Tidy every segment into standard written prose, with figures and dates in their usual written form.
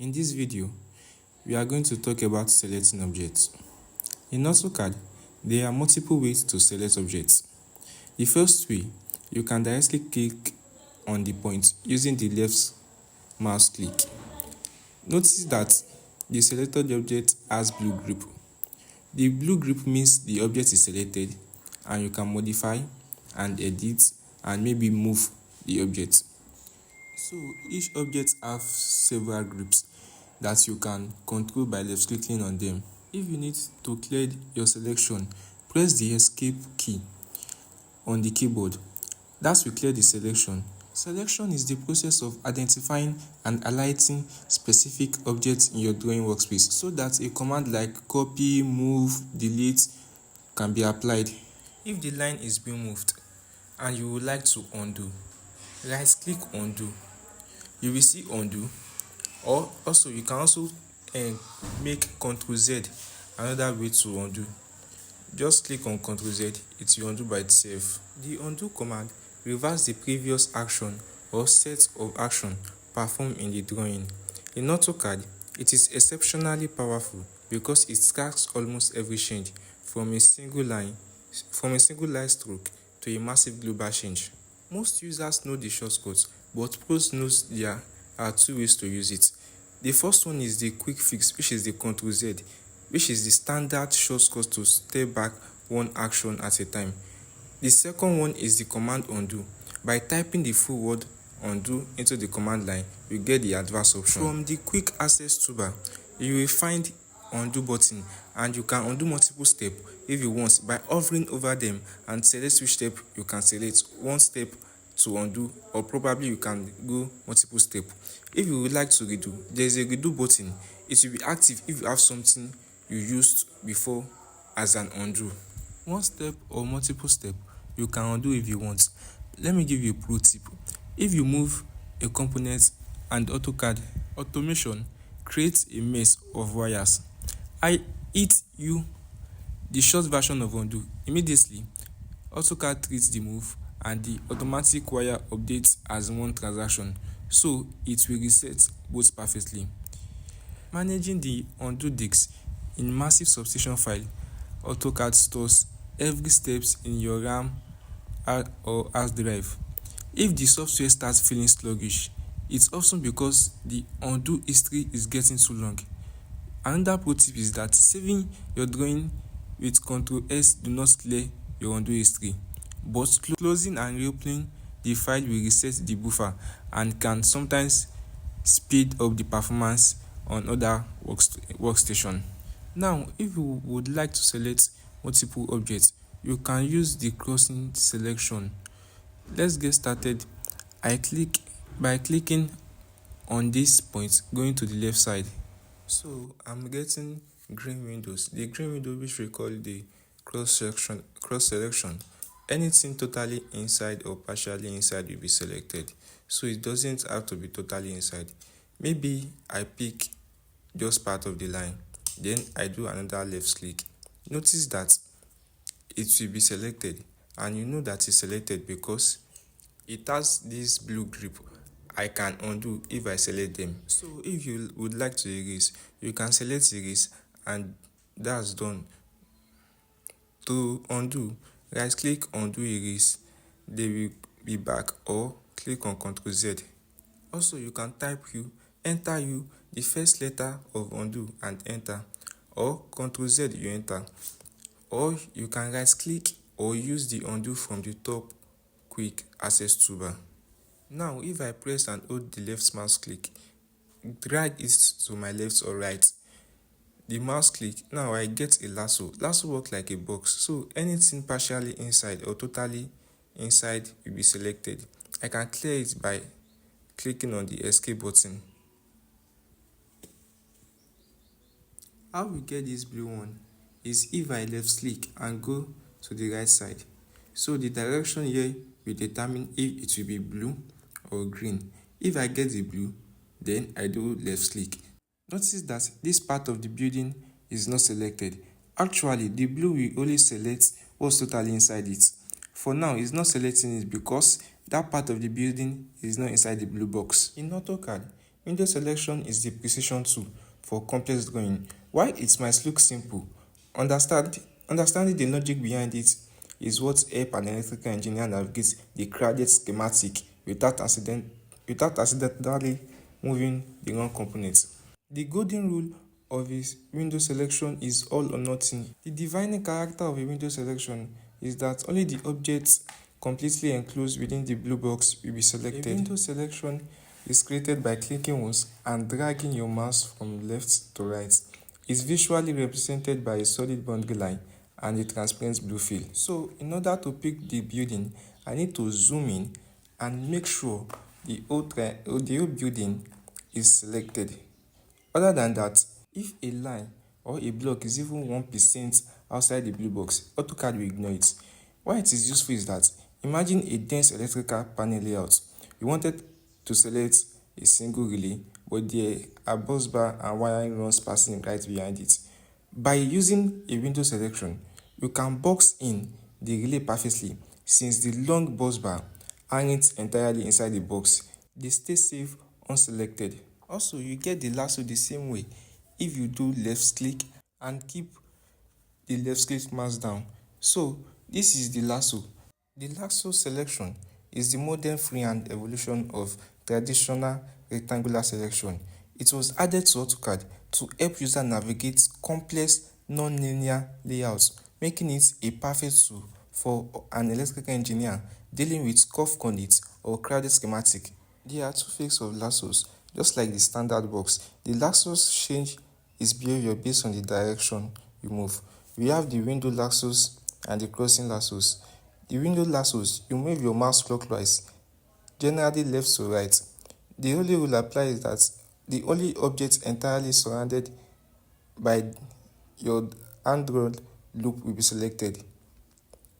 In this video, we are going to talk about selecting objects. In AutoCAD, there are multiple ways to select objects. The first way, you can directly click on the point using the left mouse click. Notice that the selected object has blue group. The blue group means the object is selected and you can modify and edit and maybe move the object. So each object has several groups that you can control by left clicking on them. If you need to clear your selection, press the escape key on the keyboard. That will clear the selection. Selection is the process of identifying and highlighting specific objects in your drawing workspace so that a command like copy, move, delete can be applied. If the line is being moved and you would like to undo, right click undo. You will see undo, or also you can also make Ctrl Z another way to undo. Just click on Ctrl Z, it will undo by itself. The undo command reverses the previous action or set of action performed in the drawing. In AutoCAD, it is exceptionally powerful because it tracks almost every change from a single line stroke to a massive global change. Most users know the shortcuts, but pros knows there are two ways to use it. The first one is the quick fix, which is the Ctrl Z, which is the standard shortcut to step back one action at a time. The second one is the command undo. By typing the full word undo into the command line, you get the advanced option. From the quick access toolbar, you will find undo button and you can undo multiple steps if you want by hovering over them and select which step you can select. One step to undo, or probably you can go multiple steps. If you would like to redo, there is a redo button. It will be active if you have something you used before as an undo. One step or multiple steps you can undo if you want. Let me give you a pro tip. If you move a component and AutoCAD automation creates a mess of wires, I hit you the short version of undo. Immediately, AutoCAD treats the move and the automatic wire updates as one transaction, so it will reset both perfectly. Managing the undo disks in massive substitution file, AutoCAD stores every steps in your RAM or hard drive. If the software starts feeling sluggish, it's often because the undo history is getting too long. Another pro tip is that saving your drawing with Ctrl S do not clear your undo history, but closing and reopening the file will reset the buffer and can sometimes speed up the performance on other workstation. Now, if you would like to select multiple objects, you can use the crossing selection. Let's get started. By clicking on this point, going to the left side. So I'm getting green windows. The green window, which we call the cross selection. Anything totally inside or partially inside will be selected. So it doesn't have to be totally inside. Maybe I pick just part of the line. Then I do another left click. Notice that it will be selected, and you know that it's selected because it has this blue grip. I can undo if I select them. So if you would like to erase, you can select erase and that's done. To undo, right click undo erase, they will be back, or click on Ctrl Z. Also, you can type enter the first letter of undo and enter, or Ctrl Z you enter, or you can right click or use the undo from the top quick access toolbar. Now, if I press and hold the left mouse click, drag it to my left or right, the mouse click, now I get a lasso. Lasso works like a box, so anything partially inside or totally inside will be selected. I can clear it by clicking on the escape button. How we get this blue one is if I left click and go to the right side. So the direction here will determine if it will be blue or green. If I get the blue, then I do left click. Notice that this part of the building is not selected. Actually, the blue will only select what's totally inside it. For now, it's not selecting it because that part of the building is not inside the blue box. In AutoCAD, Window selection is the precision tool for complex drawing. While it might look simple, understanding the logic behind it is what help an electrical engineer navigate the crowded schematic without accidentally moving the wrong components. The golden rule of a window selection is all or nothing. The defining character of a window selection is that only the objects completely enclosed within the blue box will be selected. A window selection is created by clicking once and dragging your mouse from left to right. It's visually represented by a solid boundary line and a transparent blue fill. So in order to pick the building, I need to zoom in and make sure the whole building is selected. Other than that, if a line or a block is even 1% outside the blue box, AutoCAD will ignore it. Why it is useful is that imagine a dense electrical panel layout. You wanted to select a single relay, but there are bus bar and wiring runs passing right behind it. By using a window selection, you can box in the relay perfectly since the long bus bar aren't entirely inside the box. They stay safe unselected. Also, you get the lasso the same way if you do left click and keep the left click mouse down. So this is the lasso. The lasso selection is the modern freehand evolution of traditional rectangular selection. It was added to AutoCAD to help users navigate complex non-linear layouts, making it a perfect tool for an electrical engineer dealing with curved conduits or crowded schematic. There are two phases of lassos, just like the standard box. The lassos change its behavior based on the direction you move. We have the window lassos and the crossing lassos. The window lassos, you move your mouse clockwise, generally left to right. The only rule applies is that the only object entirely surrounded by your hand rod loop will be selected.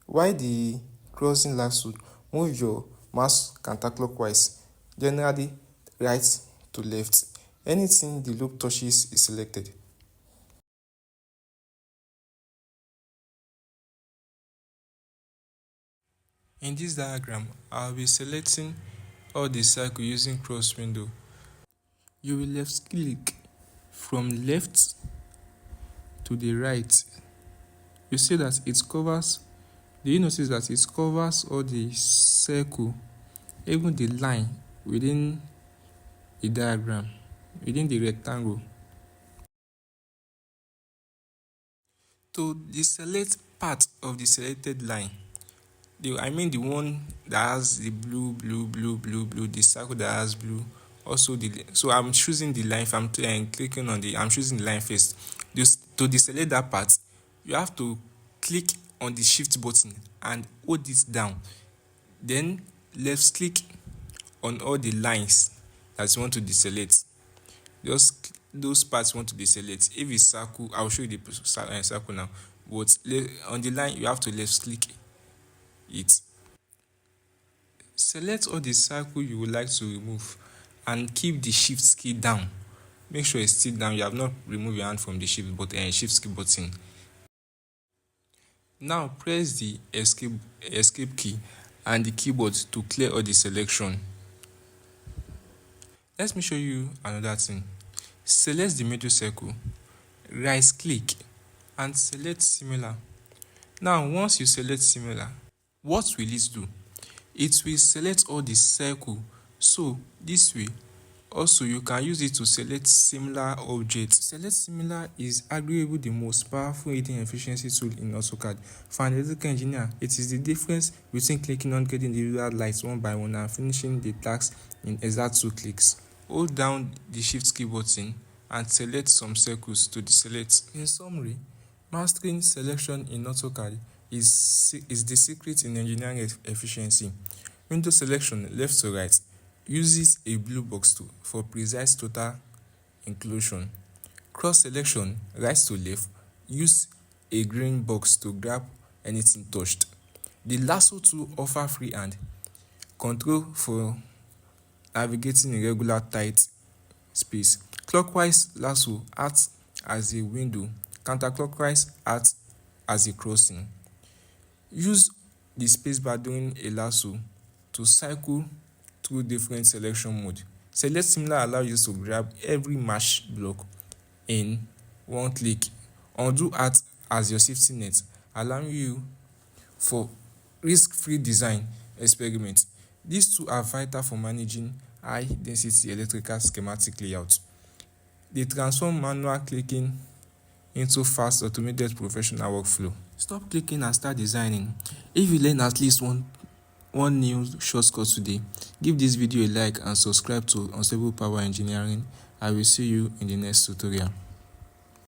While the crossing lasso, move your mouse counterclockwise, generally right to left. Anything the loop touches is selected. In this diagram, I'll be selecting all the circle using cross window. You will left click from left to the right. You see that it covers, do you notice that it covers all the circle, even the line within the diagram, within the rectangle. To deselect part of the selected line, the one that has the blue, the circle that has blue, also so I'm choosing the line. If I'm clicking on I'm choosing the line first. To deselect that part, you have to click on the shift button and hold it down. Then left click on all the lines that you want to deselect. Just those parts you want to deselect. If it's circle, I'll show you the circle now. But on the line, you have to left click it. Select all the circle you would like to remove and keep the shift key down. Make sure it's still down. You have not removed your hand from the shift key button. Now press the escape key and the keyboard to clear all the selection. Let me show you another thing. Select the middle circle, right click and select similar. Now once you select similar, what will it do? It will select all the circle. So this way, also you can use it to select similar objects. Select similar is arguably the most powerful hidden efficiency tool in AutoCAD. For an electrical engineer, it is the difference between clicking on getting individual lights one by one and finishing the task in exact 2 clicks. Hold down the shift key button and select some circles to deselect. In summary, mastering selection in AutoCAD is the secret in engineering efficiency. Window selection left to right uses a blue box tool for precise total inclusion. Cross selection right to left use a green box to grab anything touched. The lasso tool offer freehand control for navigating irregular tight space. Clockwise lasso acts as a window, counterclockwise acts as a crossing. Use the spacebar during a lasso to cycle through different selection mode. Select similar allows you to grab every mesh block in one click. Undo acts as your safety net, allowing you for risk-free design experiment. These two are vital for managing high-density electrical schematic layout. They transform manual clicking into fast, automated professional workflow. Stop clicking and start designing. If you learn at least one new shortcut today, give this video a like and subscribe to Unstable Power Engineering. I will see you in the next tutorial.